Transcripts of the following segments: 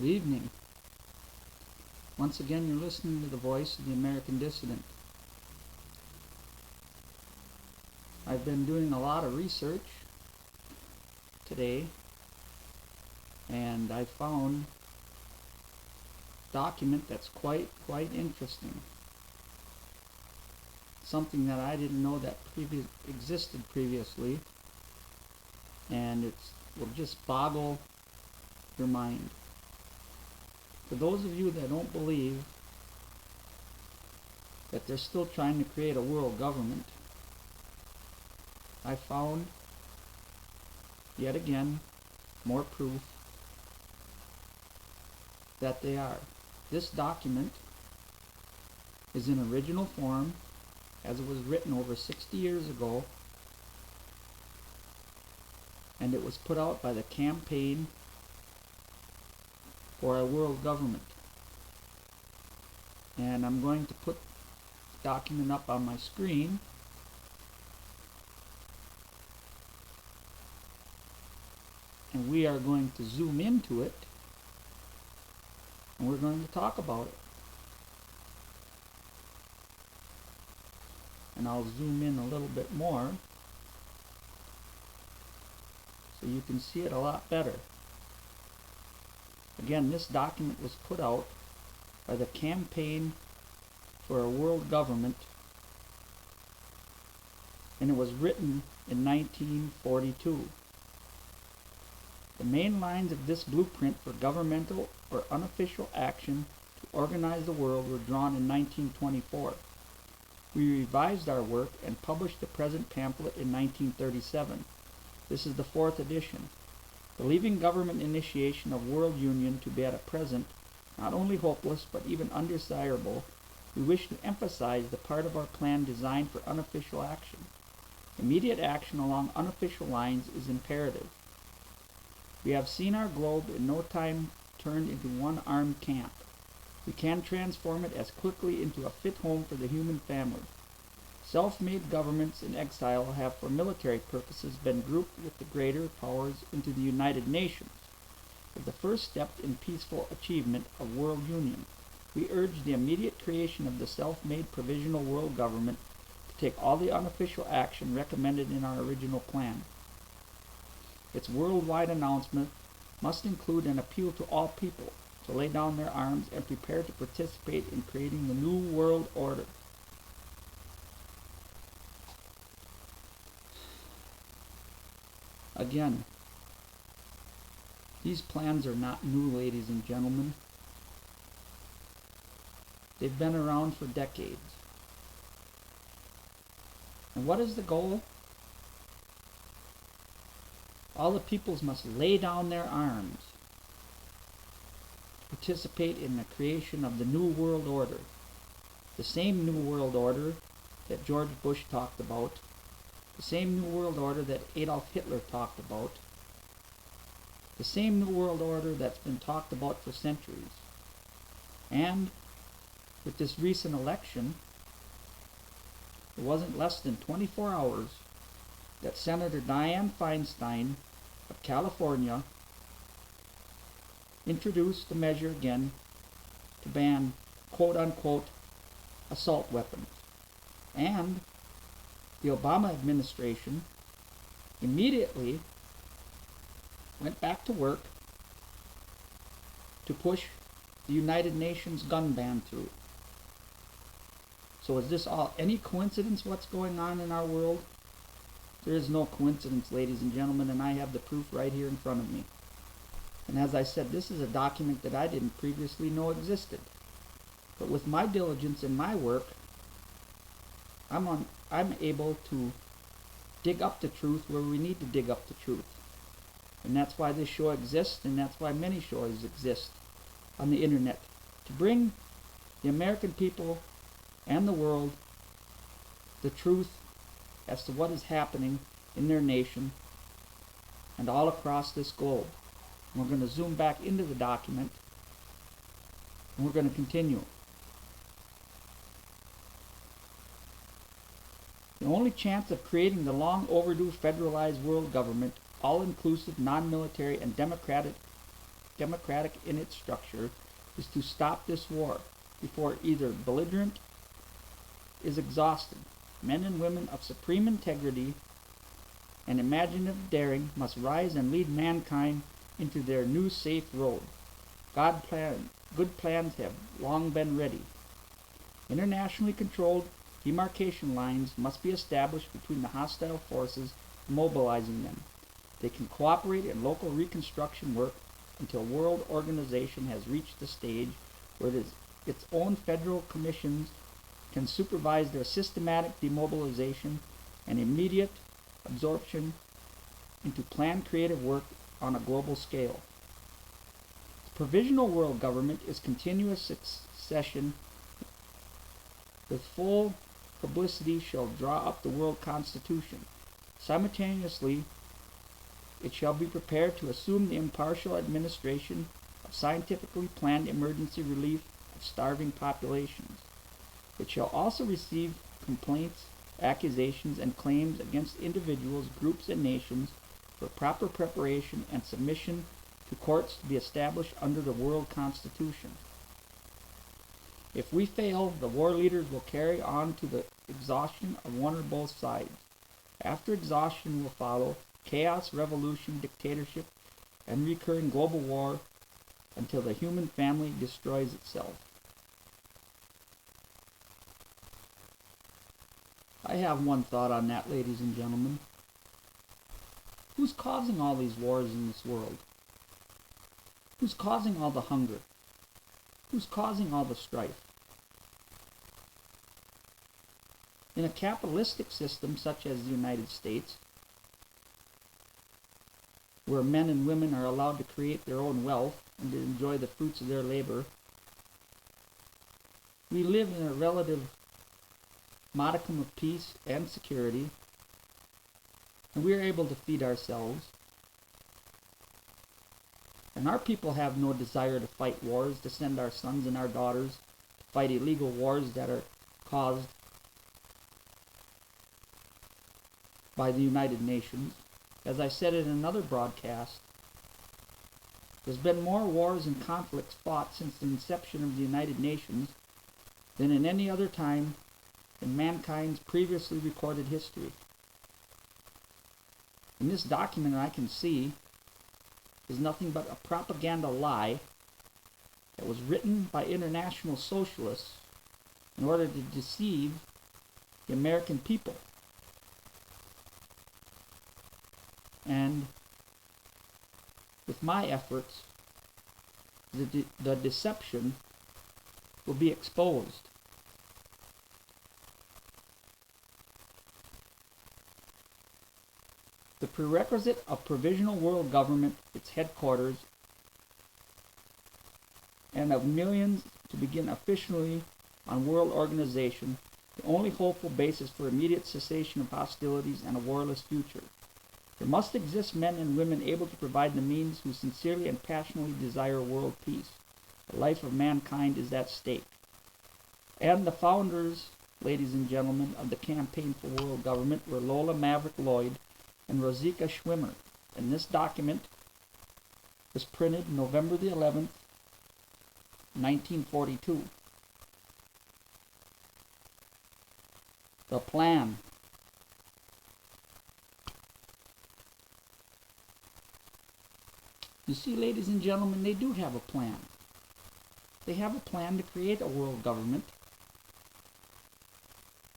Good evening. Once again, you're listening to the voice of the American dissident. I've been doing a lot of research today, and I found a document that's quite interesting. Something that I didn't know that existed previously, and it will just boggle your mind. For those of you that don't believe that they're still trying to create a world government, I found, yet again, more proof that they are. This document is in original form, as it was written over 60 years ago, and it was put out by the Campaign for a World Government. And I'm going to put the document up on my screen. And we are going to zoom into it, and we're going to talk about it. And I'll zoom in a little bit more so you can see it a lot better. Again, this document was put out by the Campaign for a World Government, and it was written in 1942. The main lines of this blueprint for governmental or unofficial action to organize the world were drawn in 1924. We revised our work and published the present pamphlet in 1937. This is the 4th edition. Believing government initiation of world union to be at present not only hopeless but even undesirable, we wish to emphasize the part of our plan designed for unofficial action. Immediate action along unofficial lines is imperative. We have seen our globe in no time turned into one armed camp. We can transform it as quickly into a fit home for the human family. Self-made governments in exile have for military purposes been grouped with the greater powers into the United Nations. As the first step in peaceful achievement of world union, we urge the immediate creation of the self-made provisional world government to take all the unofficial action recommended in our original plan. Its worldwide announcement must include an appeal to all people to lay down their arms and prepare to participate in creating the new world order. Again, these plans are not new, ladies and gentlemen. They've been around for decades. And what is the goal? All the peoples must lay down their arms to participate in the creation of the New World Order. The same New World Order that George Bush talked about, the same New World Order that Adolf Hitler talked about, the same New World Order that's been talked about for centuries. And with this recent election, it wasn't less than 24 hours that Senator Dianne Feinstein of California introduced the measure again to ban quote-unquote assault weapons. And the Obama administration immediately went back to work to push the United Nations gun ban through. So is this all any coincidence what's going on in our world? There is no coincidence, ladies and gentlemen, and I have the proof right here in front of me. And as I said, this is a document that I didn't previously know existed. But with my diligence in my work, I'm able to dig up the truth where we need to dig up the truth. And that's why this show exists, and that's why many shows exist on the internet, to bring the American people and the world the truth as to what is happening in their nation and all across this globe. And we're going to zoom back into the document, and we're going to continue. The only chance of creating the long overdue federalized world government, all-inclusive, non-military, and democratic in its structure, is to stop this war before either belligerent is exhausted. Men and women of supreme integrity and imaginative daring must rise and lead mankind into their new safe road. Good plans have long been ready. Internationally controlled demarcation lines must be established between the hostile forces mobilizing them. They can cooperate in local reconstruction work until world organization has reached the stage where its own federal commissions can supervise their systematic demobilization and immediate absorption into planned creative work on a global scale. The provisional world government is continuous succession with full publicity shall draw up the world constitution. Simultaneously, it shall be prepared to assume the impartial administration of scientifically planned emergency relief of starving populations. It shall also receive complaints, accusations, and claims against individuals, groups, and nations for proper preparation and submission to courts to be established under the World Constitution. If we fail, the war leaders will carry on to the exhaustion of one or both sides. After exhaustion will follow chaos, revolution, dictatorship, and recurring global war until the human family destroys itself. I have one thought on that, ladies and gentlemen. Who's causing all these wars in this world? Who's causing all the hunger? Who's causing all the strife? In a capitalistic system such as the United States, where men and women are allowed to create their own wealth and to enjoy the fruits of their labor, we live in a relative modicum of peace and security, and we are able to feed ourselves. And our people have no desire to fight wars, to send our sons and our daughters to fight illegal wars that are caused by the United Nations. As I said in another broadcast, there's been more wars and conflicts fought since the inception of the United Nations than in any other time in mankind's previously recorded history. In this document, I can see is nothing but a propaganda lie that was written by international socialists in order to deceive the American people. And with my efforts, the deception will be exposed. The prerequisite of provisional world government, its headquarters, and of millions to begin officially on world organization, the only hopeful basis for immediate cessation of hostilities and a warless future. There must exist men and women able to provide the means who sincerely and passionately desire world peace. The life of mankind is at stake. And the founders, ladies and gentlemen, of the Campaign for World Government were Lola Maverick Lloyd and Rosika Schwimmer. And this document was printed November the 11th, 1942. The plan. You see, ladies and gentlemen, they do have a plan. They have a plan to create a world government.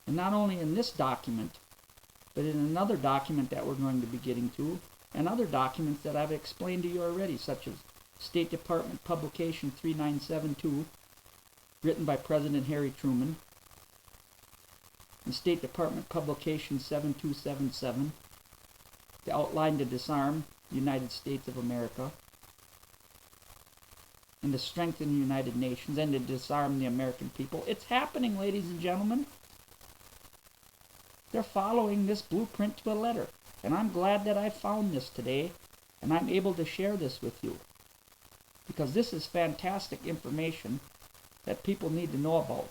And not only in this document, but in another document that we're going to be getting to, and other documents that I've explained to you already, such as State Department Publication 3972, written by President Harry Truman, and State Department Publication 7277, the outline to disarm the United States of America, and to strengthen the United Nations, and to disarm the American people. It's happening, ladies and gentlemen. They're following this blueprint to a letter. And I'm glad that I found this today, and I'm able to share this with you. Because this is fantastic information that people need to know about.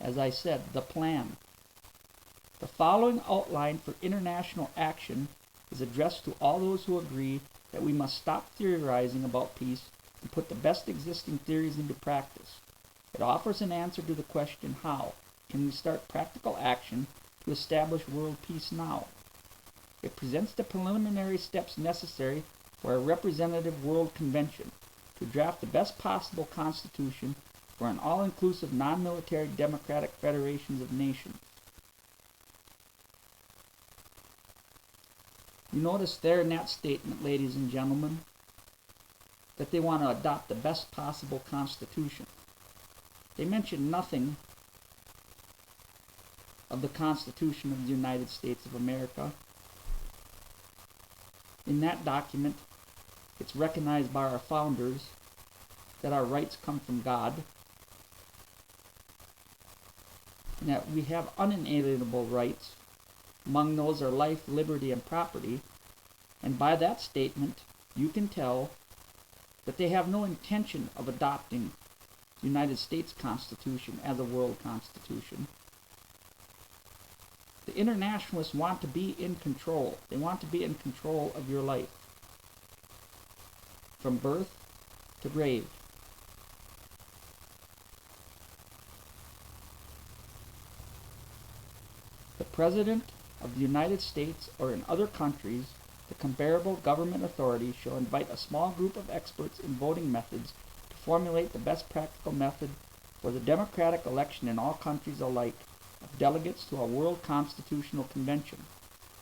As I said, the plan. The following outline for international action is addressed to all those who agree that we must stop theorizing about peace and put the best existing theories into practice. It offers an answer to the question, how can we start practical action to establish world peace now? It presents the preliminary steps necessary for a representative world convention to draft the best possible constitution for an all-inclusive non-military democratic federations of nations. You notice there in that statement, ladies and gentlemen, that they want to adopt the best possible constitution. They mention nothing of the Constitution of the United States of America. In that document, it's recognized by our founders that our rights come from God, and that we have unalienable rights. Among those are life, liberty, and property. And by that statement, you can tell that they have no intention of adopting the United States Constitution as a world constitution. The internationalists want to be in control. They want to be in control of your life, from birth to grave. The President of the United States or in other countries, the comparable government authority shall invite a small group of experts in voting methods to formulate the best practical method for the democratic election in all countries alike of delegates to a World Constitutional Convention.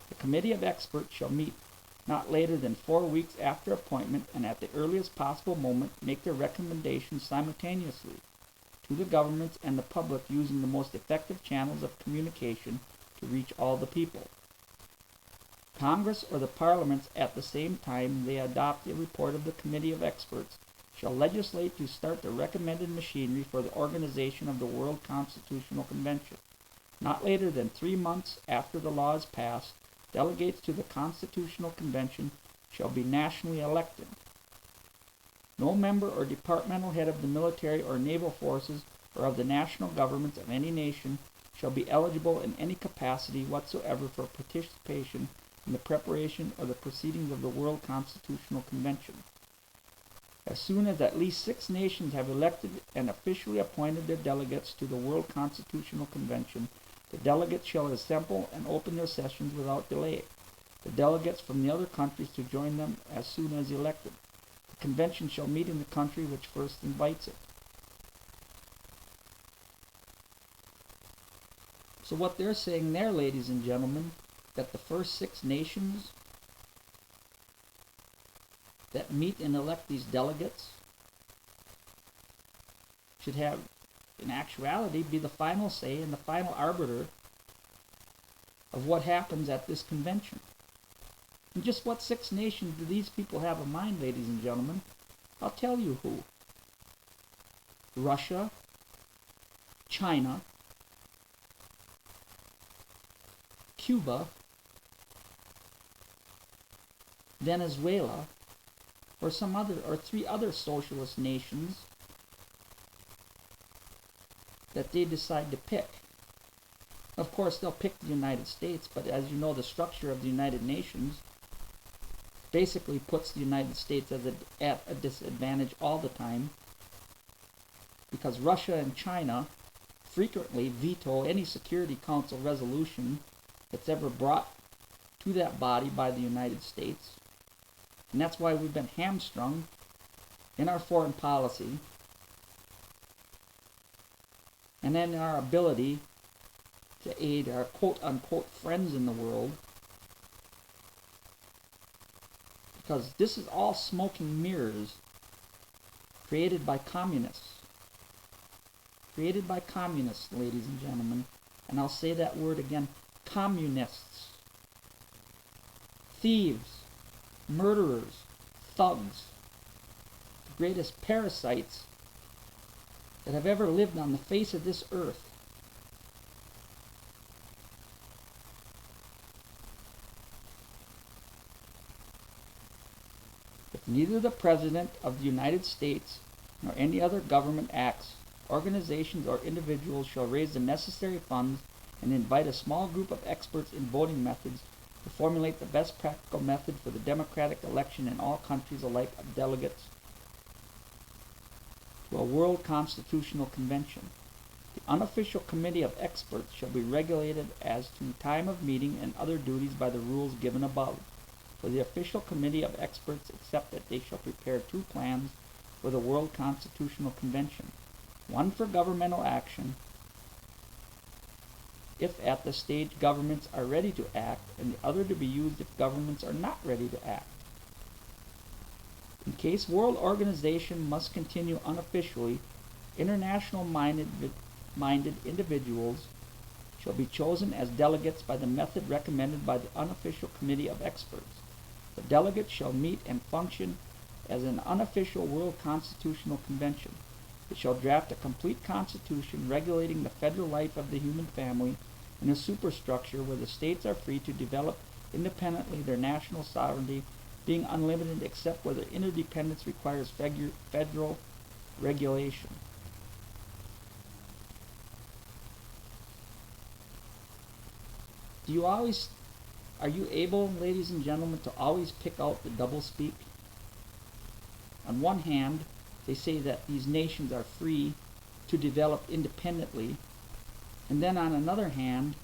The committee of experts shall meet not later than 4 weeks after appointment and at the earliest possible moment make their recommendations simultaneously to the governments and the public using the most effective channels of communication to reach all the people. Congress or the parliaments at the same time they adopt a report of the committee of experts shall legislate to start the recommended machinery for the organization of the World Constitutional Convention. Not later than 3 months after the law is passed, delegates to the Constitutional Convention shall be nationally elected. No member or departmental head of the military or naval forces or of the national governments of any nation shall be eligible in any capacity whatsoever for participation in the preparation or the proceedings of the World Constitutional Convention. As soon as at least 6 nations have elected and officially appointed their delegates to the World Constitutional Convention, the delegates shall assemble and open their sessions without delay. The delegates from the other countries to join them as soon as elected. The convention shall meet in the country which first invites it. So what they're saying there, ladies and gentlemen, that the first 6 nations that meet and elect these delegates should have, in actuality, be the final say and the final arbiter of what happens at this convention. And just what 6 nations do these people have in mind, ladies and gentlemen? I'll tell you who. Russia, China, Cuba, Venezuela, or 3 other socialist nations that they decide to pick. Of course, they'll pick the United States, but as you know, the structure of the United Nations basically puts the United States at a disadvantage all the time, because Russia and China frequently veto any Security Council resolution that's ever brought to that body by the United States. And that's why we've been hamstrung in our foreign policy and in our ability to aid our quote-unquote friends in the world, because this is all smoking mirrors created by communists. Created by communists, ladies and gentlemen. And I'll say that word again, communists. Thieves, murderers, thugs, the greatest parasites that have ever lived on the face of this earth. If neither the President of the United States nor any other government acts, organizations, or individuals shall raise the necessary funds and invite a small group of experts in voting methods to formulate the best practical method for the democratic election in all countries alike of delegates to a World Constitutional Convention. The unofficial committee of experts shall be regulated as to time of meeting and other duties by the rules given above. For the official committee of experts, except that they shall prepare 2 plans for the World Constitutional Convention, one for governmental action, if at the stage governments are ready to act, and the other to be used if governments are not ready to act. In case world organization must continue unofficially, international-minded individuals shall be chosen as delegates by the method recommended by the unofficial committee of experts. The delegates shall meet and function as an unofficial World Constitutional Convention. It shall draft a complete constitution regulating the federal life of the human family in a superstructure where the states are free to develop independently their national sovereignty, being unlimited except where their interdependence requires federal regulation. Are you able, ladies and gentlemen, to always pick out the doublespeak? On one hand, they say that these nations are free to develop independently, and then on another hand,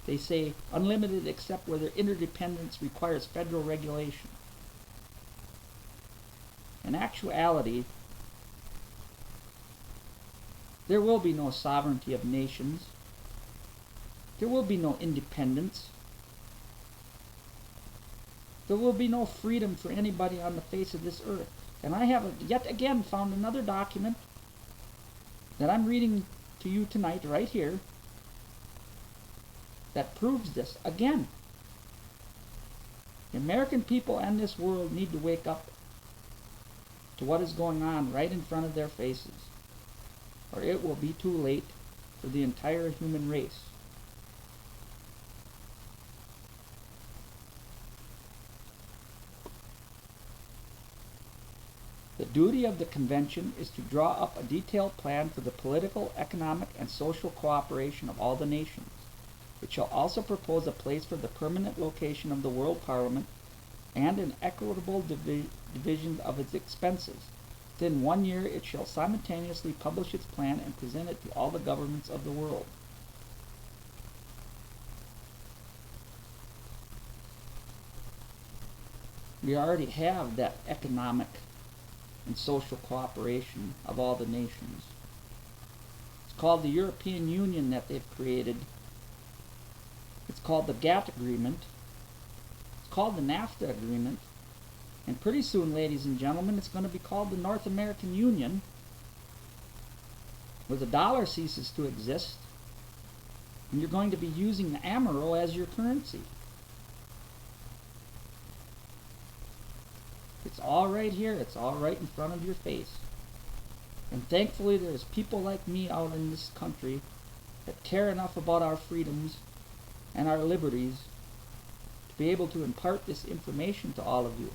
they say unlimited except where their interdependence requires federal regulation. In actuality, there will be no sovereignty of nations. There will be no independence. There will be no freedom for anybody on the face of this earth. And I have yet again found another document that I'm reading to you tonight right here that proves this again. The American people and this world need to wake up to what is going on right in front of their faces, or it will be too late for the entire human race. The duty of the convention is to draw up a detailed plan for the political, economic, and social cooperation of all the nations. It shall also propose a place for the permanent location of the World Parliament and an equitable division of its expenses. Within 1 year it shall simultaneously publish its plan and present it to all the governments of the world. We already have that economic and social cooperation of all the nations. It's called the European Union that they've created. It's called the GATT Agreement. It's called the NAFTA Agreement. And pretty soon, ladies and gentlemen, it's going to be called the North American Union, where the dollar ceases to exist, and you're going to be using the Amero as your currency. It's all right here. It's all right in front of your face. And thankfully there's people like me out in this country that care enough about our freedoms and our liberties to be able to impart this information to all of you.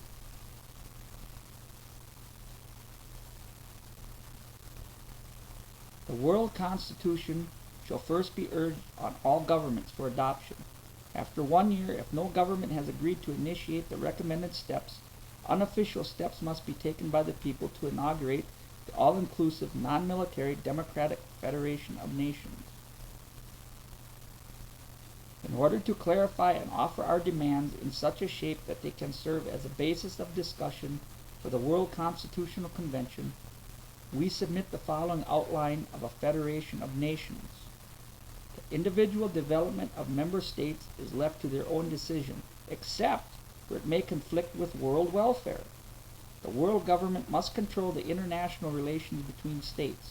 The World Constitution shall first be urged on all governments for adoption. After 1 year, if no government has agreed to initiate the recommended steps, unofficial steps must be taken by the people to inaugurate the all-inclusive, non-military democratic federation of nations. In order to clarify and offer our demands in such a shape that they can serve as a basis of discussion for the World Constitutional Convention, we submit the following outline of a federation of nations. The individual development of member states is left to their own decision, except where it may conflict with world welfare. The world government must control the international relations between states.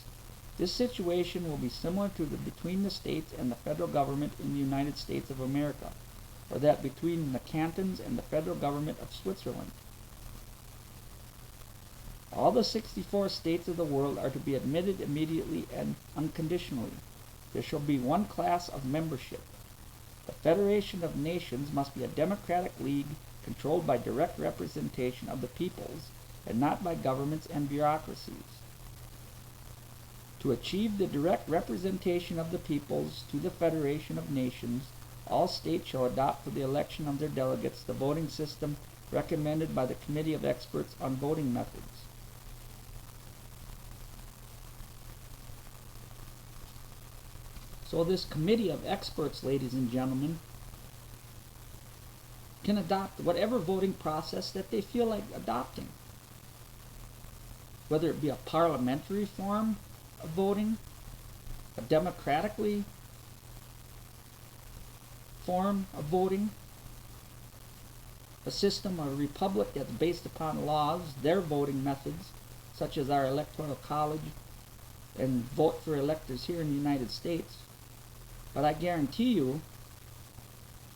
This situation will be similar to the between the states and the federal government in the United States of America, or that between the cantons and the federal government of Switzerland. All the 64 states of the world are to be admitted immediately and unconditionally. There shall be one class of membership. The Federation of Nations must be a democratic league controlled by direct representation of the peoples and not by governments and bureaucracies. To achieve the direct representation of the peoples to the Federation of Nations, All states shall adopt for the election of their delegates the voting system recommended by the Committee of Experts on Voting Methods. So this committee of experts, ladies and gentlemen, can adopt whatever voting process that they feel like adopting. Whether it be a parliamentary form of voting, a democratically form of voting, a system or a republic that's based upon laws, their voting methods, such as our electoral college and vote for electors here in the United States. But I guarantee you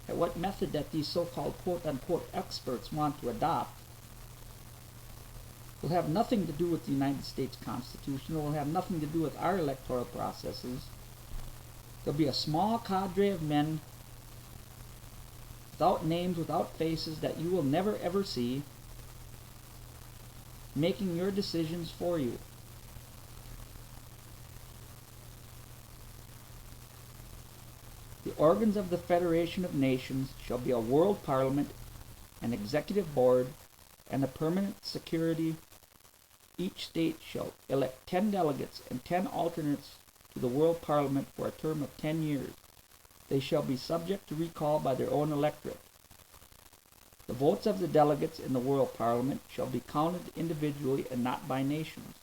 that what method that these so-called quote-unquote experts want to adopt will have nothing to do with the United States Constitution. It will have nothing to do with our electoral processes. There'll be a small cadre of men without names, without faces, that you will never ever see, making your decisions for you. The organs of the Federation of Nations shall be a world parliament, an executive board, and a permanent security. Each state shall elect 10 delegates and 10 alternates to the world parliament for a term of 10 years. They shall be subject to recall by their own electorate. The votes of the delegates in the world parliament shall be counted individually and not by nations.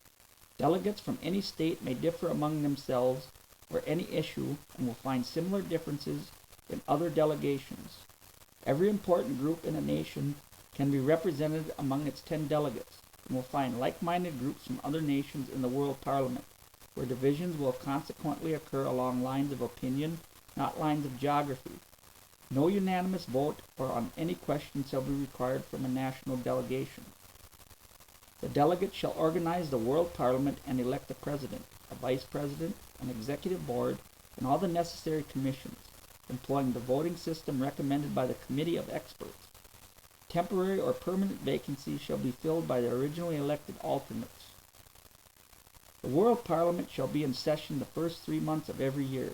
Delegates from any state may differ among themselves or any issue and will find similar differences in other delegations. Every important group in a nation can be represented among its 10 delegates and will find like-minded groups from other nations in the world parliament, where divisions will consequently occur along lines of opinion, not lines of geography. No unanimous vote or on any question shall be required from a national delegation. The delegates shall organize the world parliament and elect a president, a vice president, an executive board, and all the necessary commissions, employing the voting system recommended by the Committee of Experts. Temporary or permanent vacancies shall be filled by the originally elected alternates. The world parliament shall be in session the first 3 months of every year.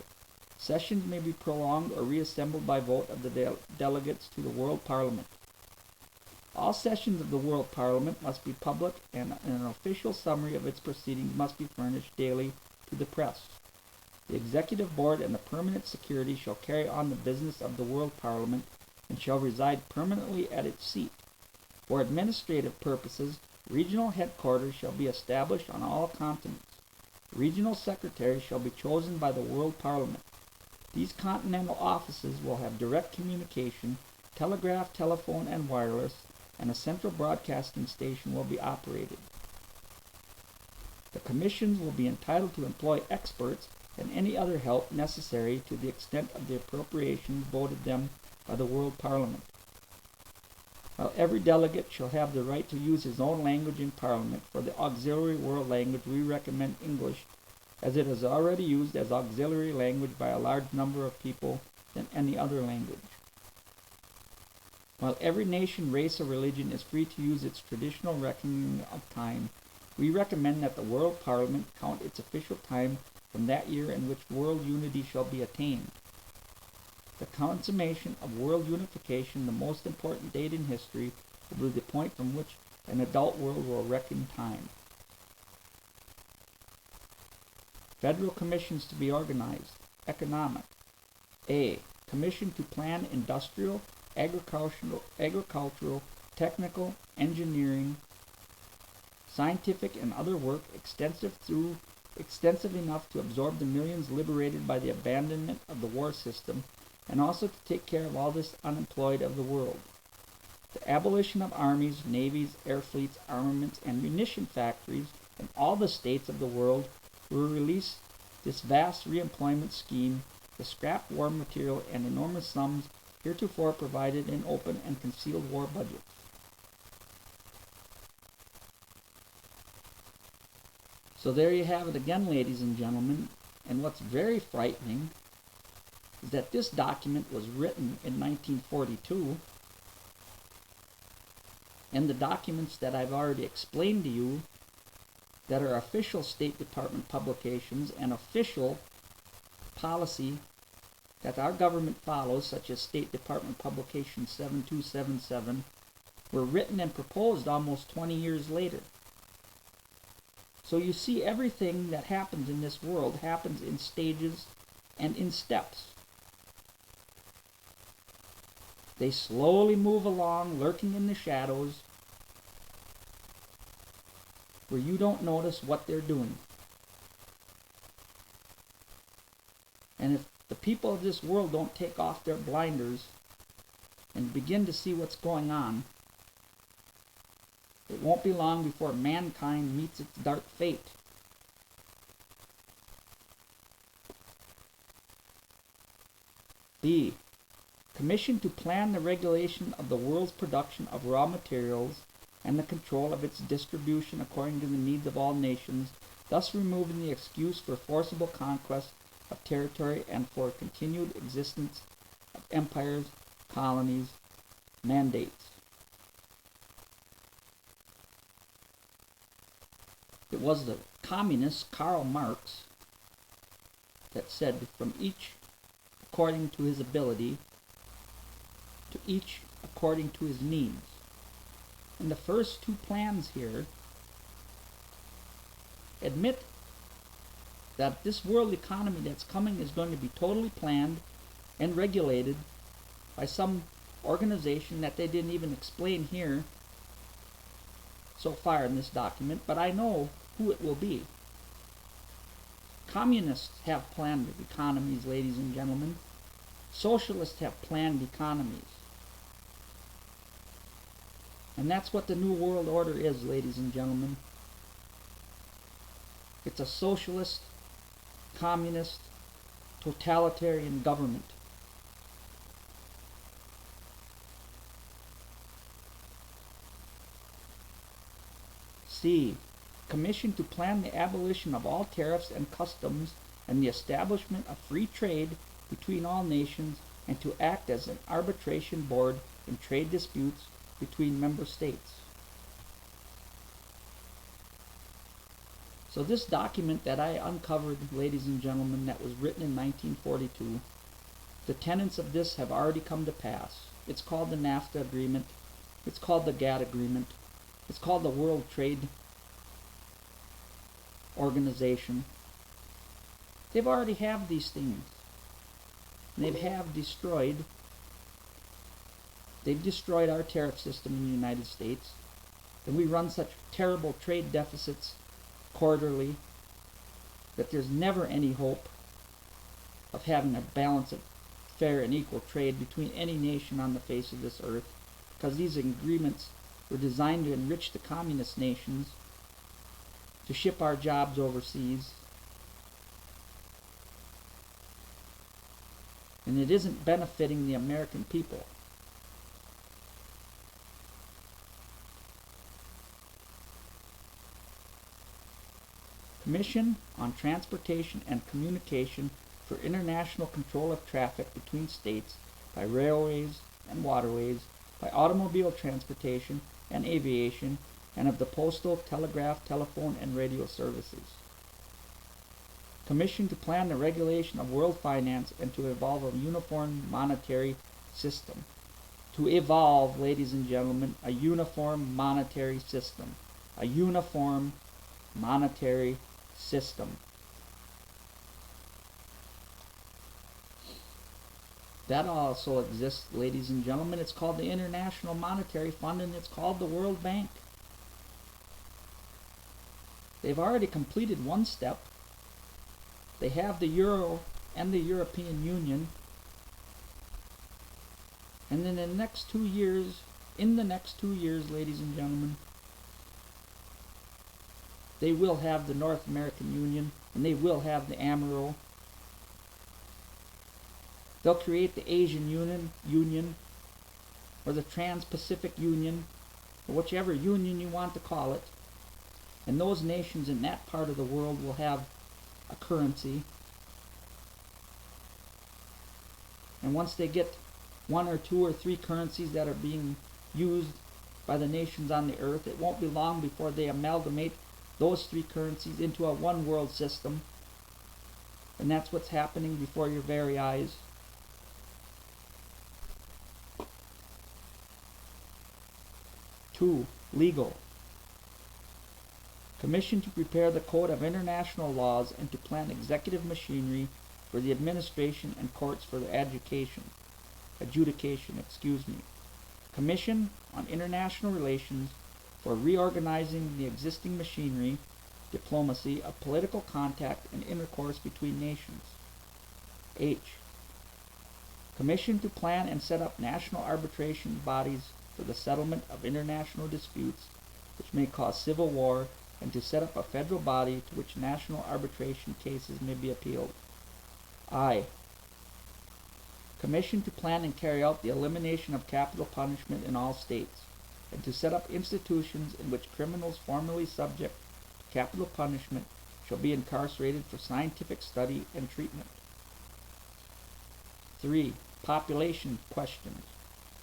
Sessions may be prolonged or reassembled by vote of the delegates to the world parliament. All sessions of the world parliament must be public, and an official summary of its proceedings must be furnished daily to the press. The executive board and the permanent security shall carry on the business of the world parliament and shall reside permanently at its seat. For administrative purposes, regional headquarters shall be established on all continents. Regional secretaries shall be chosen by the world parliament. These continental offices will have direct communication, telegraph, telephone, and wireless, and a central broadcasting station will be operated. The commissions will be entitled to employ experts and any other help necessary to the extent of the appropriations voted them by the world parliament. While every delegate shall have the right to use his own language in parliament, for the auxiliary world language we recommend English, as it is already used as auxiliary language by a large number of people than any other language. While every nation, race, or religion is free to use its traditional reckoning of time, we recommend that the World Parliament count its official time from that year in which world unity shall be attained. The consummation of world unification, the most important date in history, will be the point from which an adult world will reckon time. Federal commissions to be organized. Economic. A. Commission to plan industrial, agricultural, technical, engineering, scientific, and other work extensive enough to absorb the millions liberated by the abandonment of the war system, and also to take care of all this unemployed of the world. The abolition of armies, navies, air fleets, armaments, and munition factories in all the states of the world will release this vast reemployment scheme, the scrap war material, and enormous sums heretofore provided in open and concealed war budgets. So there you have it again, ladies and gentlemen, and what's very frightening is that this document was written in 1942, and the documents that I've already explained to you that are official State Department publications and official policy that our government follows, such as State Department Publication 7277, were written and proposed almost 20 years later. So you see, everything that happens in this world happens in stages and in steps. They slowly move along, lurking in the shadows, where you don't notice what they're doing. And if the people of this world don't take off their blinders and begin to see what's going on, it won't be long before mankind meets its dark fate. B. Commission to plan the regulation of the world's production of raw materials and the control of its distribution according to the needs of all nations, thus removing the excuse for forcible conquest of territory and for continued existence of empires, colonies, mandates. It was the communist Karl Marx that said, from each according to his ability, to each according to his needs. And the first two plans here admit that this world economy that's coming is going to be totally planned and regulated by some organization that they didn't even explain here so far in this document, but I know who it will be. Communists have planned economies, ladies and gentlemen. Socialists have planned economies. And that's what the New World Order is, ladies and gentlemen. It's a socialist, communist, totalitarian government. C. Commission to plan the abolition of all tariffs and customs and the establishment of free trade between all nations, and to act as an arbitration board in trade disputes between member states. So this document that I uncovered, ladies and gentlemen, that was written in 1942, the tenets of this have already come to pass. It's called the NAFTA Agreement. It's called the GATT Agreement. It's called the World Trade Organization. They've already have these things. They've destroyed our tariff system in the United States, and we run such terrible trade deficits quarterly that there's never any hope of having a balance of fair and equal trade between any nation on the face of this earth, because these agreements were designed to enrich the communist nations, to ship our jobs overseas. And it isn't benefiting the American people. Commission on Transportation and Communication for International Control of Traffic between States by Railways and Waterways, by Automobile Transportation and Aviation, and of the Postal, Telegraph, Telephone, and Radio Services. Commission to plan the regulation of world finance and to evolve a uniform monetary system. To evolve, ladies and gentlemen, a uniform monetary system. A uniform monetary system. That also exists, ladies and gentlemen. It's called the International Monetary Fund, and it's called the World Bank. They've already completed one step. They have the Euro and the European Union. And then in the next 2 years, ladies and gentlemen, they will have the North American Union, and they will have the AMERO. They'll create the Asian Union, or the Trans-Pacific Union, or whichever union you want to call it. And those nations in that part of the world will have a currency. And once they get 1 or 2 or 3 currencies that are being used by the nations on the earth, it won't be long before they amalgamate those 3 currencies into a one world system. And that's what's happening before your very eyes. 2. Legal. Commission to prepare the Code of International Laws and to plan executive machinery for the administration and courts for the adjudication. Commission on International Relations for reorganizing the existing machinery, diplomacy of political contact and intercourse between nations. H. Commission to plan and set up national arbitration bodies for the settlement of international disputes which may cause civil war, and to set up a federal body to which national arbitration cases may be appealed. I. Commission to plan and carry out the elimination of capital punishment in all states, and to set up institutions in which criminals formerly subject to capital punishment shall be incarcerated for scientific study and treatment. 3. Population questions.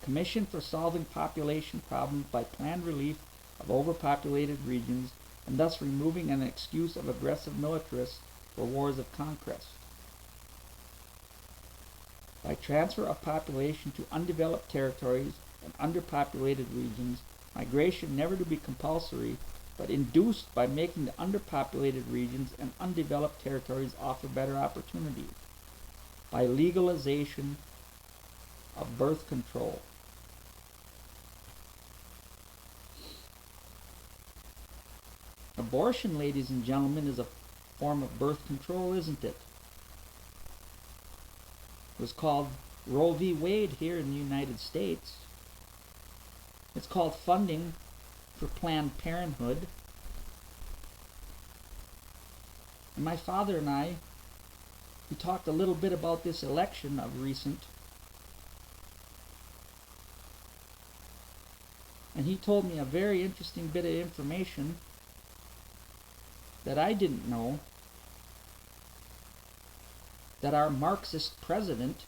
Commission for solving population problems by planned relief of overpopulated regions and thus removing an excuse of aggressive militarists for wars of conquest. By transfer of population to undeveloped territories and underpopulated regions, migration never to be compulsory, but induced by making the underpopulated regions and undeveloped territories offer better opportunities. By legalization of birth control. Abortion, ladies and gentlemen, is a form of birth control, isn't it? It was called Roe v. Wade here in the United States. It's called funding for Planned Parenthood. And my father and I, we talked a little bit about this election of recent. And he told me a very interesting bit of information that I didn't know, that our Marxist president,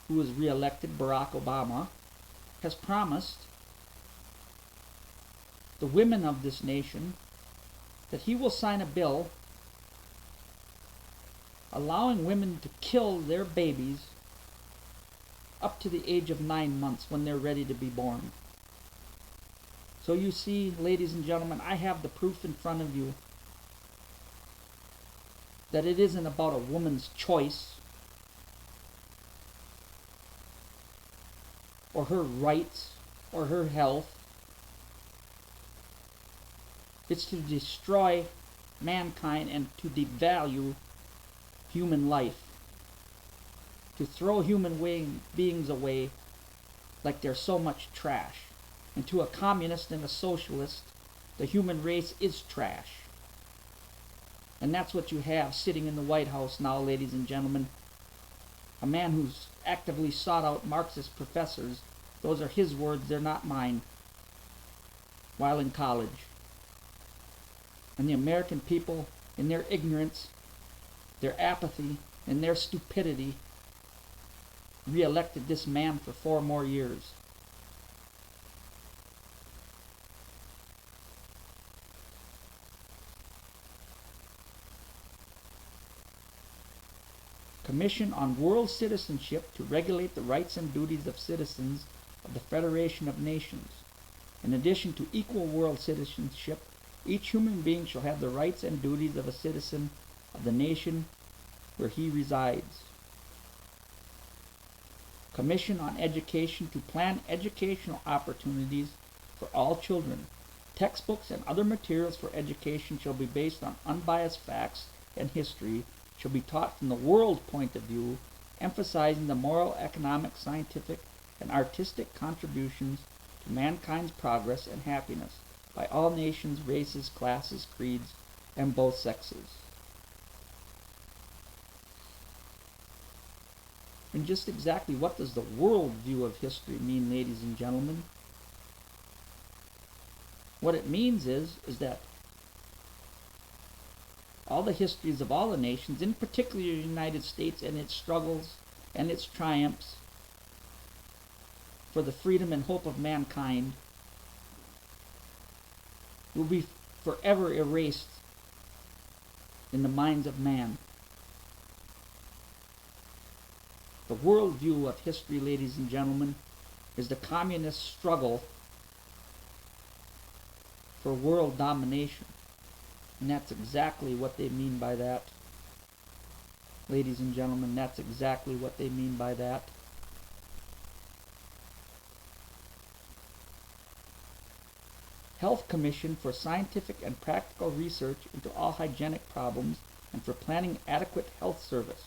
who was re-elected, Barack Obama, has promised the women of this nation that he will sign a bill allowing women to kill their babies up to the age of 9 months when they're ready to be born. So you see, ladies and gentlemen, I have the proof in front of you that it isn't about a woman's choice or her rights or her health. It's to destroy mankind and to devalue human life, to throw human beings away like they're so much trash. And to a communist and a socialist, the human race is trash. And that's what you have sitting in the White House now, ladies and gentlemen. A man who's actively sought out Marxist professors. Those are his words, they're not mine. While in college. And the American people, in their ignorance, their apathy, and their stupidity, re-elected this man for 4 more years. Commission on World Citizenship to regulate the rights and duties of citizens of the Federation of Nations. In addition to equal world citizenship, each human being shall have the rights and duties of a citizen of the nation where he resides. Commission on Education to plan educational opportunities for all children. Textbooks and other materials for education shall be based on unbiased facts and history, shall be taught from the world point of view, emphasizing the moral, economic, scientific, and artistic contributions to mankind's progress and happiness by all nations, races, classes, creeds, and both sexes. And just exactly what does the world view of history mean, ladies and gentlemen? What it means is that all the histories of all the nations, in particular the United States and its struggles and its triumphs for the freedom and hope of mankind, will be forever erased in the minds of man. The worldview of history, ladies and gentlemen, is the communist struggle for world domination. And that's exactly what they mean by that. Ladies and gentlemen, that's exactly what they mean by that. Health Commission for scientific and practical research into all hygienic problems and for planning adequate health service.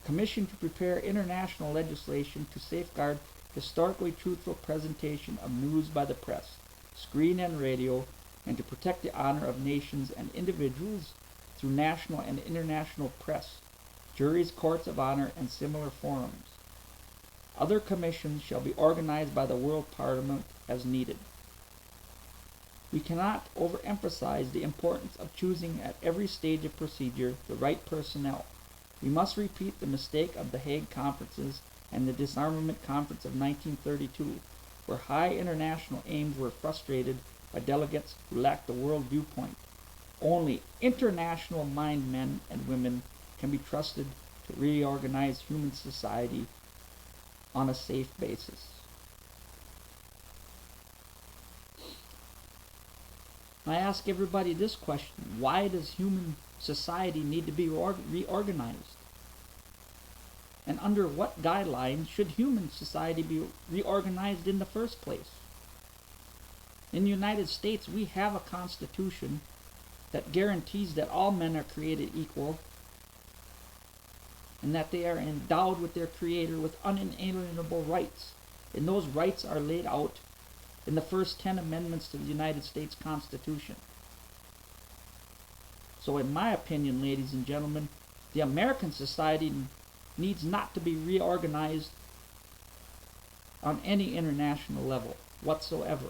Commission to prepare international legislation to safeguard historically truthful presentation of news by the press, screen and radio, and to protect the honor of nations and individuals through national and international press, juries, courts of honor, and similar forums. Other commissions shall be organized by the World Parliament as needed. We cannot overemphasize the importance of choosing at every stage of procedure the right personnel. We must repeat the mistake of the Hague Conferences and the Disarmament Conference of 1932, where high international aims were frustrated by delegates who lacked the world viewpoint. Only international mind men and women can be trusted to reorganize human society on a safe basis. I ask everybody this question: why does human society need to be reorganized? And under what guidelines should human society be reorganized in the first place? In the United States, we have a constitution that guarantees that all men are created equal and that they are endowed with their Creator with unalienable rights. And those rights are laid out in the first 10 amendments to the United States Constitution. So in my opinion, ladies and gentlemen, the American society needs not to be reorganized on any international level whatsoever.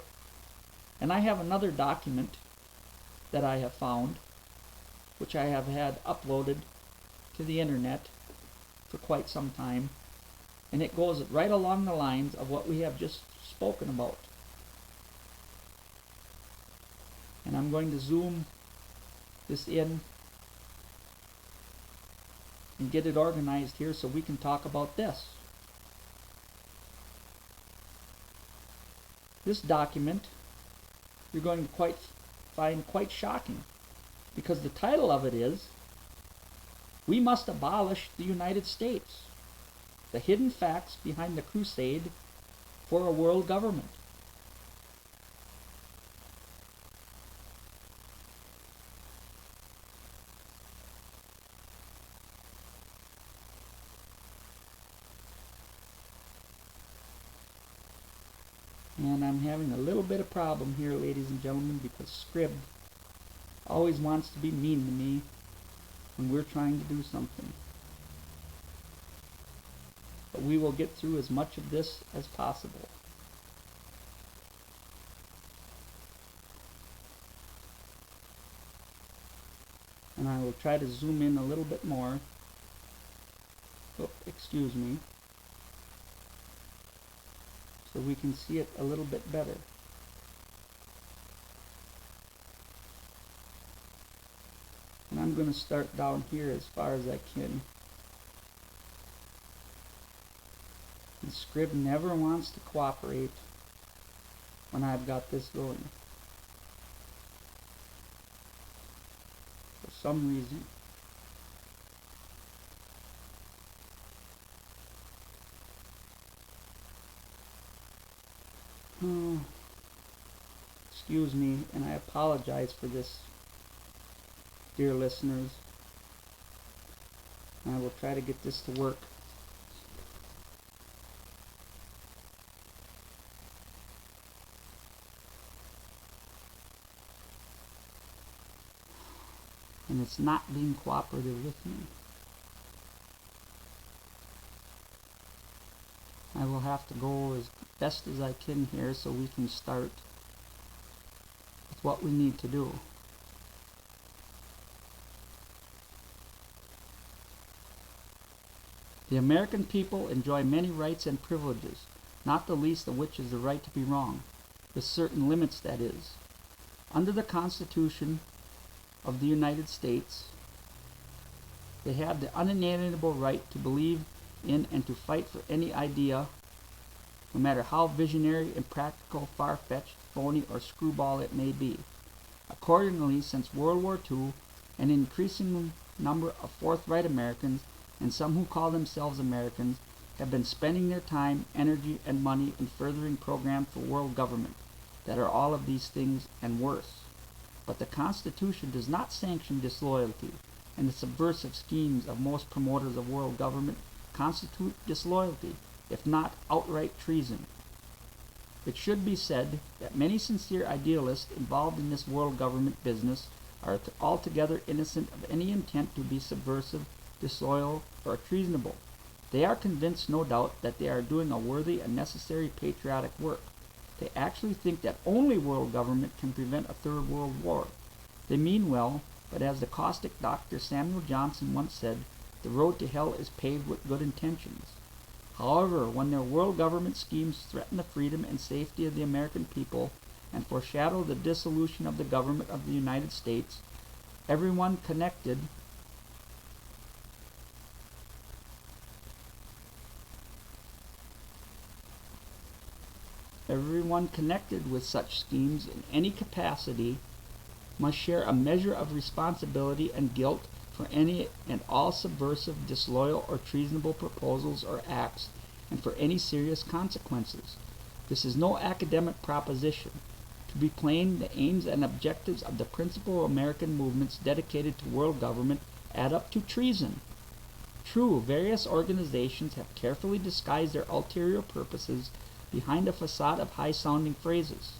And I have another document that I have found, which I have had uploaded to the internet for quite some time, and it goes right along the lines of what we have just spoken about. And I'm going to zoom this in and get it organized here so we can talk about this. This document you're going to find quite shocking, because the title of it is "We Must Abolish the United States: The Hidden Facts Behind the Crusade for a World Government." And I'm having a little bit of problem here, ladies and gentlemen, because Scrib always wants to be mean to me when we're trying to do something. But we will get through as much of this as possible. And I will try to zoom in a little bit more. Oh, excuse me. So we can see it a little bit better. And I'm going to start down here as far as I can. And Scrib never wants to cooperate when I've got this going, for some reason. Oh, excuse me, and I apologize for this, dear listeners. I will try to get this to work. And it's not being cooperative with me. I will have to go as best as I can here so we can start with what we need to do. The American people enjoy many rights and privileges, not the least of which is the right to be wrong, with certain limits, that is. Under the Constitution of the United States, they have the unalienable right to believe in and to fight for any idea no matter how visionary, impractical, far-fetched, phony, or screwball it may be. Accordingly, since World War II, an increasing number of forthright Americans, and some who call themselves Americans, have been spending their time, energy, and money in furthering programs for world government that are all of these things and worse. But the Constitution does not sanction disloyalty, and the subversive schemes of most promoters of world government constitute disloyalty, if not outright treason. It should be said that many sincere idealists involved in this world government business are altogether innocent of any intent to be subversive, disloyal, or treasonable. They are convinced, no doubt, that they are doing a worthy and necessary patriotic work. They actually think that only world government can prevent a third world war. They mean well, but as the caustic Dr. Samuel Johnson once said, the road to hell is paved with good intentions. However, when their world government schemes threaten the freedom and safety of the American people and foreshadow the dissolution of the government of the United States, everyone connected with such schemes in any capacity must share a measure of responsibility and guilt for any and all subversive, disloyal, or treasonable proposals or acts, and for any serious consequences. This is no academic proposition. To be plain, the aims and objectives of the principal American movements dedicated to world government add up to treason. True, various organizations have carefully disguised their ulterior purposes behind a facade of high-sounding phrases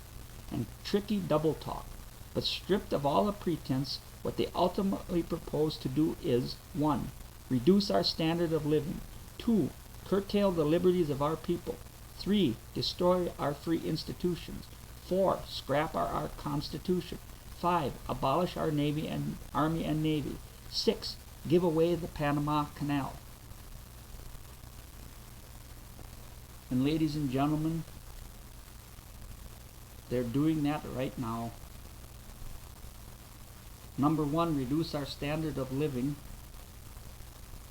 and tricky double talk, but stripped of all the pretense, what they ultimately propose to do is 1. Reduce our standard of living. 2. Curtail the liberties of our people. 3. Destroy our free institutions. 4. Scrap our Constitution. 5. Abolish our Navy and Army and Navy. 6. Give away the Panama Canal. And ladies and gentlemen, they're doing that right now. Number 1, reduce our standard of living.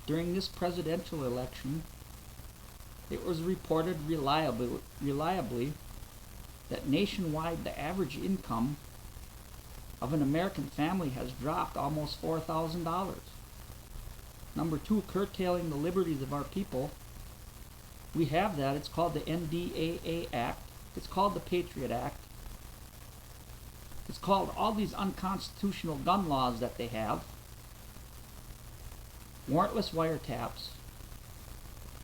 During this presidential election, it was reported reliably that nationwide the average income of an American family has dropped almost $4,000. Number 2, curtailing the liberties of our people. We have that. It's called the NDAA Act. It's called the Patriot Act. It's called all these unconstitutional gun laws that they have. Warrantless wiretaps,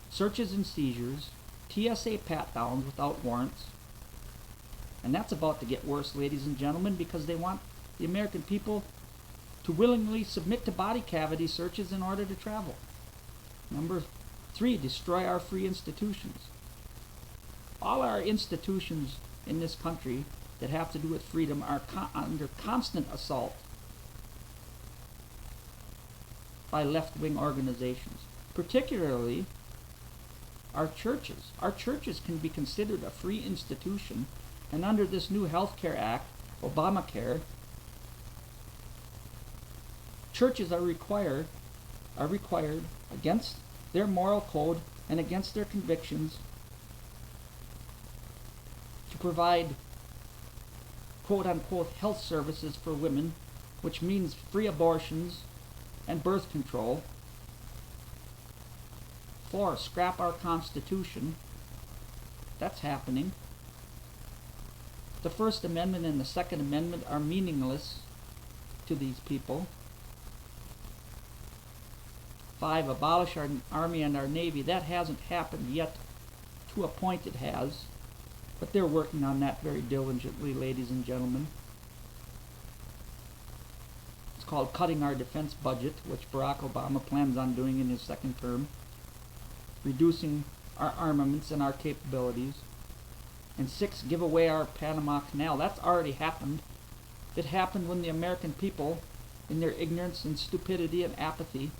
searches and seizures, TSA pat-downs without warrants. And that's about to get worse, ladies and gentlemen, because they want the American people to willingly submit to body cavity searches in order to travel. Number 3, destroy our free institutions. All our institutions in this country that have to do with freedom are under constant assault by left-wing organizations, particularly our churches. Our churches can be considered a free institution, and under this new Health Care Act, Obamacare, churches are required against their moral code and against their convictions to provide quote-unquote health services for women, which means free abortions and birth control. 4, scrap our Constitution. That's happening. The First Amendment and the Second Amendment are meaningless to these people. 5, abolish our Army and our Navy. That hasn't happened yet. To a point it has. But they're working on that very diligently, ladies and gentlemen. It's called cutting our defense budget, which Barack Obama plans on doing in his second term. Reducing our armaments and our capabilities. And 6, give away our Panama Canal. That's already happened. It happened when the American people, in their ignorance and stupidity and apathy,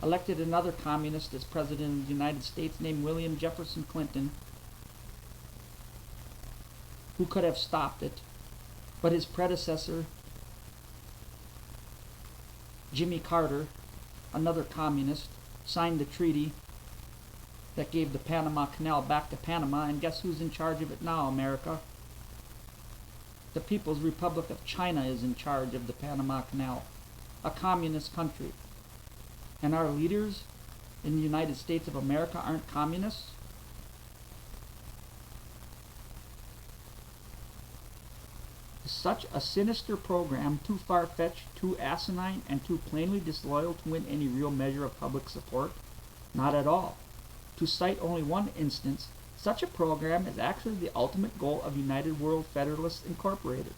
elected another communist as president of the United States named William Jefferson Clinton, who could have stopped it, but his predecessor, Jimmy Carter, another communist, signed the treaty that gave the Panama Canal back to Panama, and guess who's in charge of it now, America? The People's Republic of China is in charge of the Panama Canal, a communist country. And our leaders in the United States of America aren't communists? Is such a sinister program too far-fetched, too asinine, and too plainly disloyal to win any real measure of public support? Not at all. To cite only one instance, such a program is actually the ultimate goal of United World Federalists Incorporated,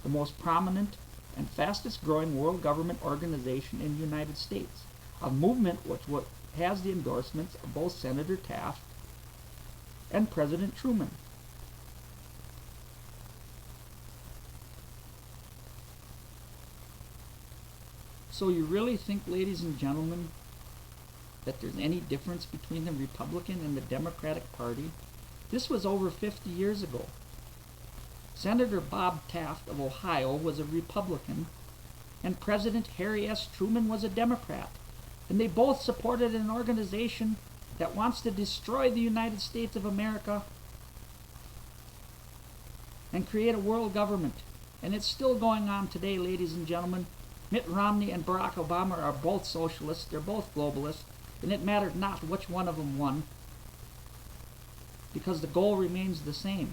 the most prominent and fastest growing world government organization in the United States, a movement which has the endorsements of both Senator Taft and President Truman. So you really think, ladies and gentlemen, that there's any difference between the Republican and the Democratic Party? This was over 50 years ago. Senator Bob Taft of Ohio was a Republican, and President Harry S. Truman was a Democrat. And they both supported an organization that wants to destroy the United States of America and create a world government. And it's still going on today, ladies and gentlemen. Mitt Romney and Barack Obama are both socialists, they're both globalists, and it matters not which one of them won, because the goal remains the same.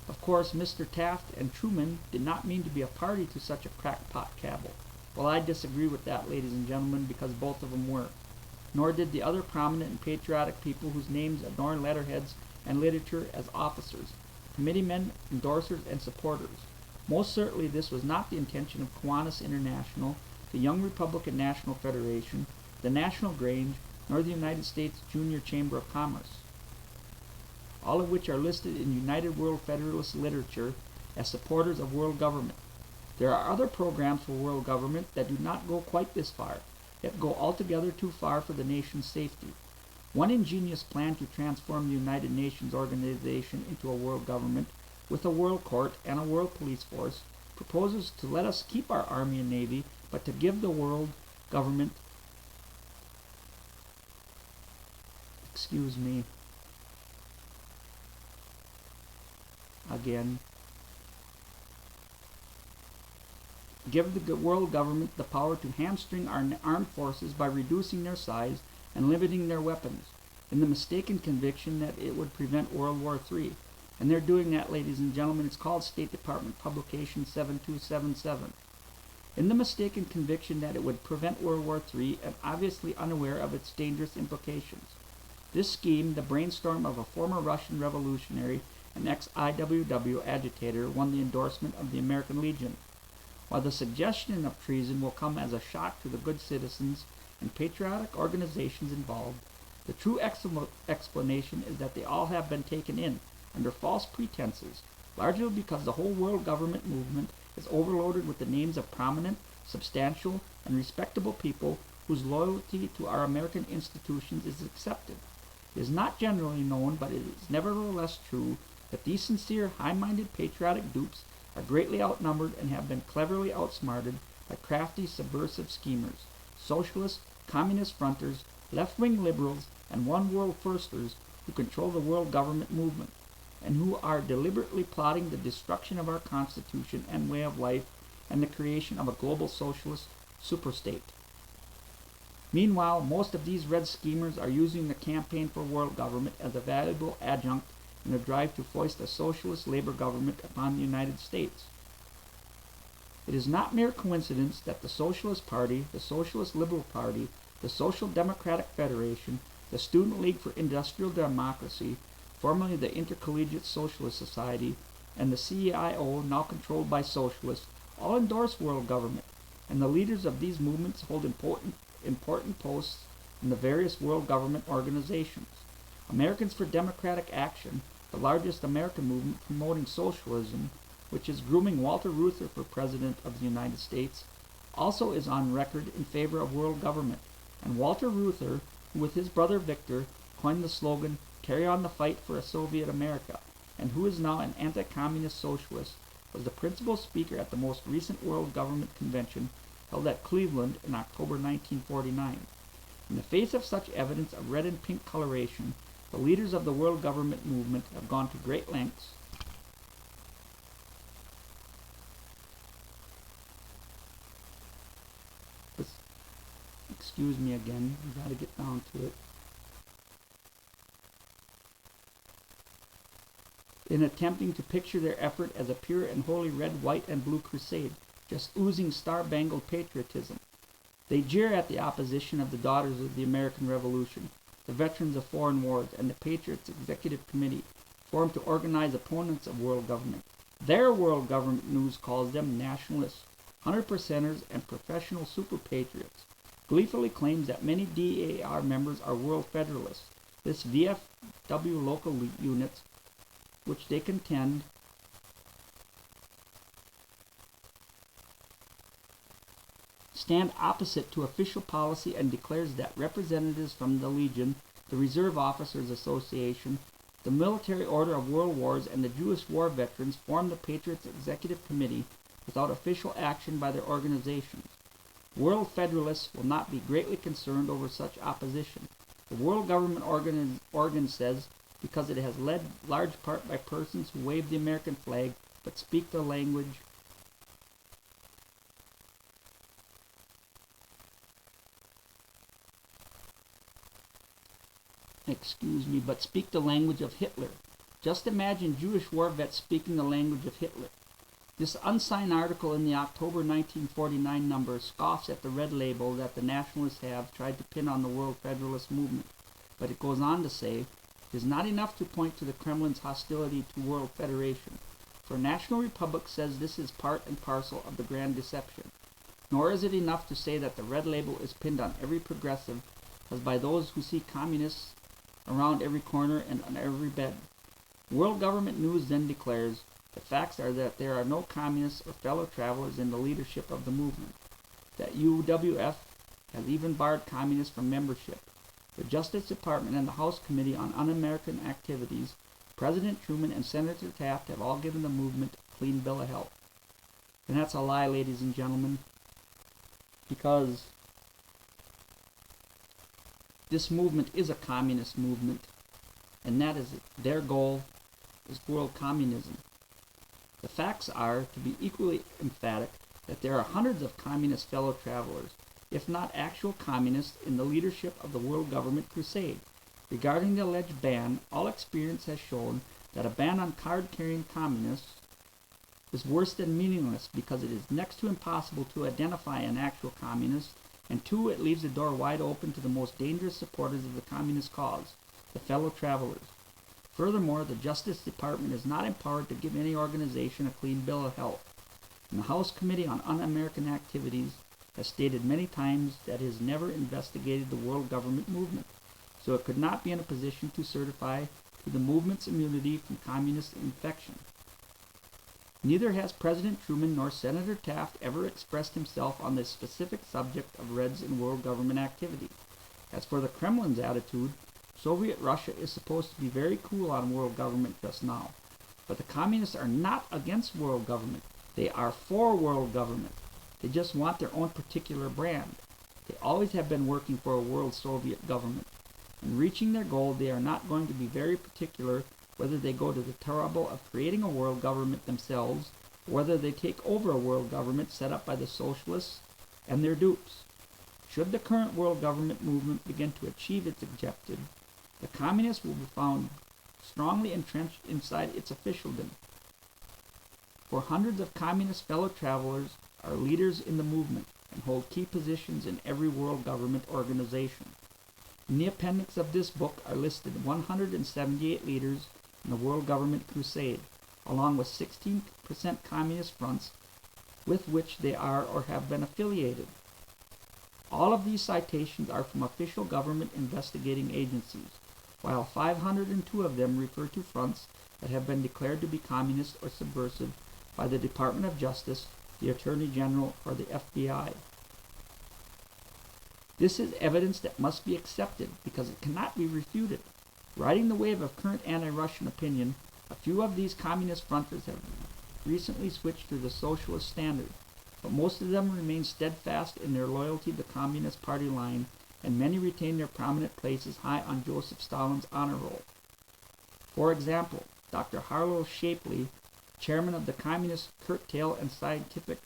Of course, Mr. Taft and Truman did not mean to be a party to such a crackpot cabal. Well, I disagree with that, ladies and gentlemen, because both of them were. Nor did the other prominent and patriotic people whose names adorn letterheads and literature as officers, committeemen, endorsers, and supporters. Most certainly this was not the intention of Kiwanis International, the Young Republican National Federation, the National Grange, nor the United States Junior Chamber of Commerce, all of which are listed in United World Federalist literature as supporters of world government. There are other programs for world government that do not go quite this far, yet go altogether too far for the nation's safety. One ingenious plan to transform the United Nations organization into a world government with a world court and a world police force proposes to let us keep our army and navy, but to give the world government, give the world government the power to hamstring our armed forces by reducing their size and limiting their weapons, in the mistaken conviction that it would prevent World War III. And they're doing that, ladies and gentlemen. It's called State Department Publication 7277. In the mistaken conviction that it would prevent World War III, and obviously unaware of its dangerous implications. This scheme, the brainstorm of a former Russian revolutionary and ex-IWW agitator, won the endorsement of the American Legion. While the suggestion of treason will come as a shock to the good citizens and patriotic organizations involved, the true explanation is that they all have been taken in under false pretenses, largely because the whole world government movement is overloaded with the names of prominent, substantial, and respectable people whose loyalty to our American institutions is accepted. It is not generally known, but it is nevertheless true, that these sincere, high-minded patriotic dupes are greatly outnumbered and have been cleverly outsmarted by crafty, subversive schemers, socialist, communist fronters, left-wing liberals, and one-world firsters who control the world government movement, and who are deliberately plotting the destruction of our Constitution and way of life and the creation of a global socialist superstate. Meanwhile, most of these red schemers are using the campaign for world government as a valuable adjunct in the drive to foist a socialist labor government upon the United States. It is not mere coincidence that the Socialist Party, the Socialist Liberal Party, the Social Democratic Federation, the Student League for Industrial Democracy, formerly the Intercollegiate Socialist Society, and the CIO, now controlled by socialists, all endorse world government, and the leaders of these movements hold important posts in the various world government organizations. Americans for Democratic Action, the largest American movement promoting socialism, which is grooming Walter Reuther for President of the United States, also is on record in favor of world government, and Walter Reuther, who with his brother Victor coined the slogan, "Carry on the fight for a Soviet America," and who is now an anti-communist socialist, was the principal speaker at the most recent World Government Convention held at Cleveland in October 1949. In the face of such evidence of red and pink coloration, the leaders of the world government movement have gone to great lengths excuse me again, we gotta get down to it. In attempting to picture their effort as a pure and holy red, white, and blue crusade, just oozing star-bangled patriotism. They jeer at the opposition of the Daughters of the American Revolution, the Veterans of Foreign Wars, and the Patriots Executive Committee, formed to organize opponents of world government. Their world government news calls them nationalists, 100%ers, and professional super patriots. Gleefully claims that many DAR members are world federalists. This VFW local units, which they contend stand opposite to official policy, and declares that representatives from the Legion, the Reserve Officers Association, the Military Order of World Wars, and the Jewish War Veterans form the Patriots Executive Committee without official action by their organizations. World Federalists will not be greatly concerned over such opposition. The World Government organ says because it has led large part by persons who wave the American flag but speak the language of Hitler. Just imagine Jewish war vets speaking the language of Hitler. This unsigned article in the October 1949 number scoffs at the red label that the nationalists have tried to pin on the World Federalist movement, but it goes on to say, it is not enough to point to the Kremlin's hostility to world federation, for National Republic says this is part and parcel of the grand deception. Nor is it enough to say that the red label is pinned on every progressive, as by those who see communists around every corner and on every bed. World Government News then declares, the facts are that there are no communists or fellow travelers in the leadership of the movement, that UWF has even barred communists from membership. The Justice Department and the House Committee on Un-American Activities, President Truman and Senator Taft have all given the movement a clean bill of health. And that's a lie, ladies and gentlemen, because this movement is a communist movement, and that is their goal is world communism. The facts are, to be equally emphatic, that there are hundreds of communist fellow travelers, if not actual communists, in the leadership of the World Government Crusade. Regarding the alleged ban, all experience has shown that a ban on card-carrying communists is worse than meaningless because it is next to impossible to identify an actual communist, and two, it leaves the door wide open to the most dangerous supporters of the communist cause, the fellow travelers. Furthermore, the Justice Department is not empowered to give any organization a clean bill of health, and the House Committee on Un-American Activities has stated many times that it has never investigated the world government movement, so it could not be in a position to certify to the movement's immunity from communist infection. Neither has President Truman nor Senator Taft ever expressed himself on this specific subject of Reds in world government activity. As for the Kremlin's attitude, Soviet Russia is supposed to be very cool on world government just now. But the communists are not against world government. They are for world government. They just want their own particular brand. They always have been working for a world Soviet government. In reaching their goal, they are not going to be very particular whether they go to the trouble of creating a world government themselves, or whether they take over a world government set up by the socialists and their dupes. Should the current world government movement begin to achieve its objective, the communists will be found strongly entrenched inside its officialdom. For hundreds of communist fellow travelers are leaders in the movement and hold key positions in every world government organization. In the appendix of this book are listed 178 leaders in the World Government Crusade, along with 16% communist fronts with which they are or have been affiliated. All of these citations are from official government investigating agencies, while 502 of them refer to fronts that have been declared to be communist or subversive by the Department of Justice, the Attorney General, or the FBI. This is evidence that must be accepted because it cannot be refuted. Riding the wave of current anti-Russian opinion, a few of these communist fronters have recently switched to the socialist standard, but most of them remain steadfast in their loyalty to the Communist Party line and many retain their prominent places high on Joseph Stalin's honor roll. For example, Dr. Harlow Shapley, chairman of the Communist Curtail and Scientific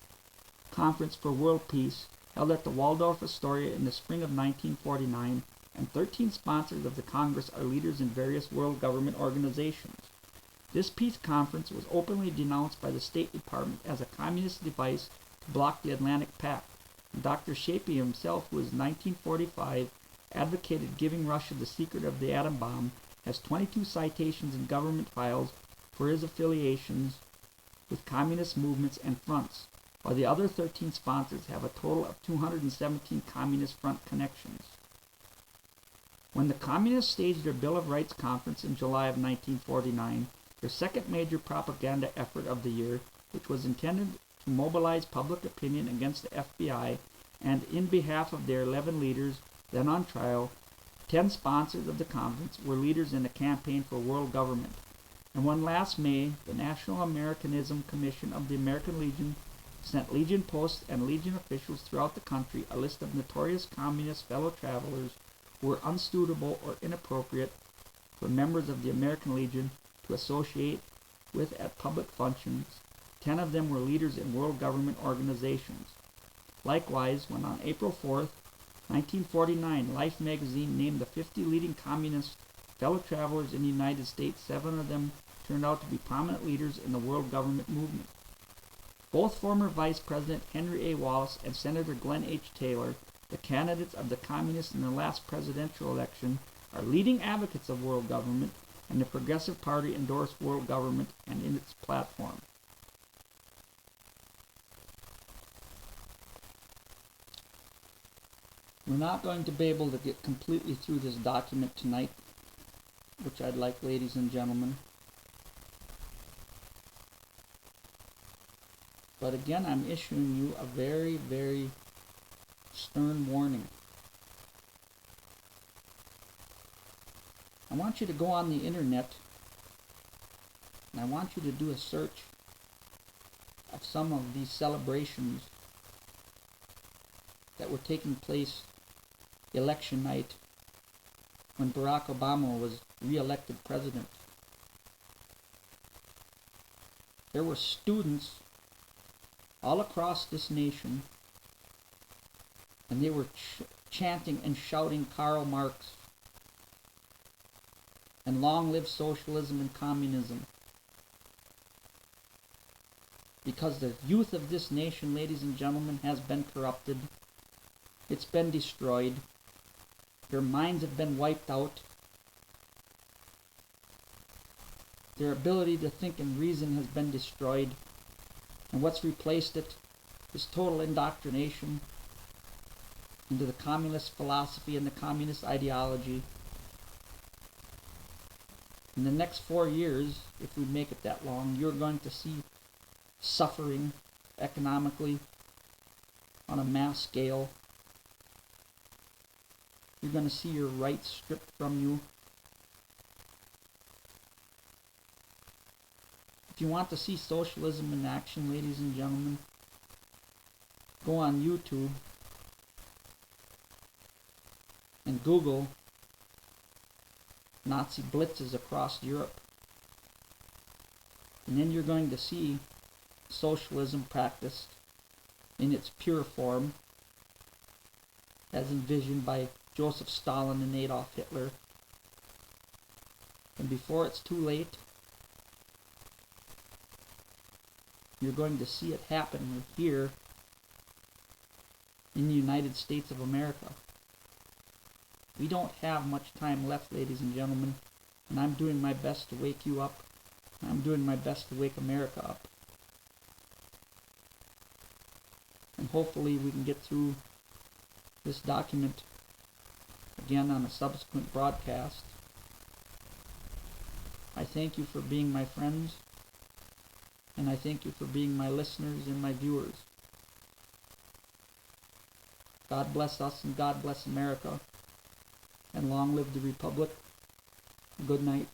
Conference for World Peace, held at the Waldorf Astoria in the spring of 1949, and 13 sponsors of the Congress are leaders in various world government organizations. This peace conference was openly denounced by the State Department as a communist device to block the Atlantic Pact. And Dr. Shapley himself, who in 1945 advocated giving Russia the secret of the atom bomb, has 22 citations in government files for his affiliations with communist movements and fronts, while the other 13 sponsors have a total of 217 Communist Front connections. When the Communists staged their Bill of Rights conference in July of 1949, their second major propaganda effort of the year, which was intended to mobilize public opinion against the FBI, and in behalf of their 11 leaders, then on trial, 10 sponsors of the conference were leaders in the campaign for world government. And when last May, the National Americanism Commission of the American Legion sent Legion posts and Legion officials throughout the country a list of notorious communist fellow travelers who were unsuitable or inappropriate for members of the American Legion to associate with at public functions. 10 of them were leaders in world government organizations. Likewise, when on April 4th, 1949, Life magazine named the 50 leading communist fellow travelers in the United States, 7 of them turned out to be prominent leaders in the world government movement. Both former Vice President Henry A. Wallace and Senator Glenn H. Taylor, the candidates of the communists in the last presidential election, are leading advocates of world government, and the Progressive Party endorsed world government and in its platform. We're not going to be able to get completely through this document tonight, which I'd like, ladies and gentlemen. But again, I'm issuing you a very, very stern warning. I want you to go on the internet, and I want you to do a search of some of these celebrations that were taking place election night when Barack Obama was re-elected president. There were students all across this nation, and they were chanting and shouting Karl Marx and long live socialism and communism. Because the youth of this nation, ladies and gentlemen, has been corrupted. It's been destroyed. Their minds have been wiped out. Their ability to think and reason has been destroyed. And what's replaced it is total indoctrination into the communist philosophy and the communist ideology. In the next 4 years, if we make it that long, you're going to see suffering economically on a mass scale. You're going to see your rights stripped from you. If you want to see socialism in action, ladies and gentlemen, go on YouTube and Google Nazi blitzes across Europe. And then you're going to see socialism practiced in its pure form as envisioned by Joseph Stalin and Adolf Hitler. And before it's too late, you're going to see it happen here in the United States of America. We don't have much time left, ladies and gentlemen, and I'm doing my best to wake you up. I'm doing my best to wake America up. And hopefully we can get through this document again on a subsequent broadcast. I thank you for being my friends, and I thank you for being my listeners and my viewers. God bless us and God bless America, and long live the Republic. Good night.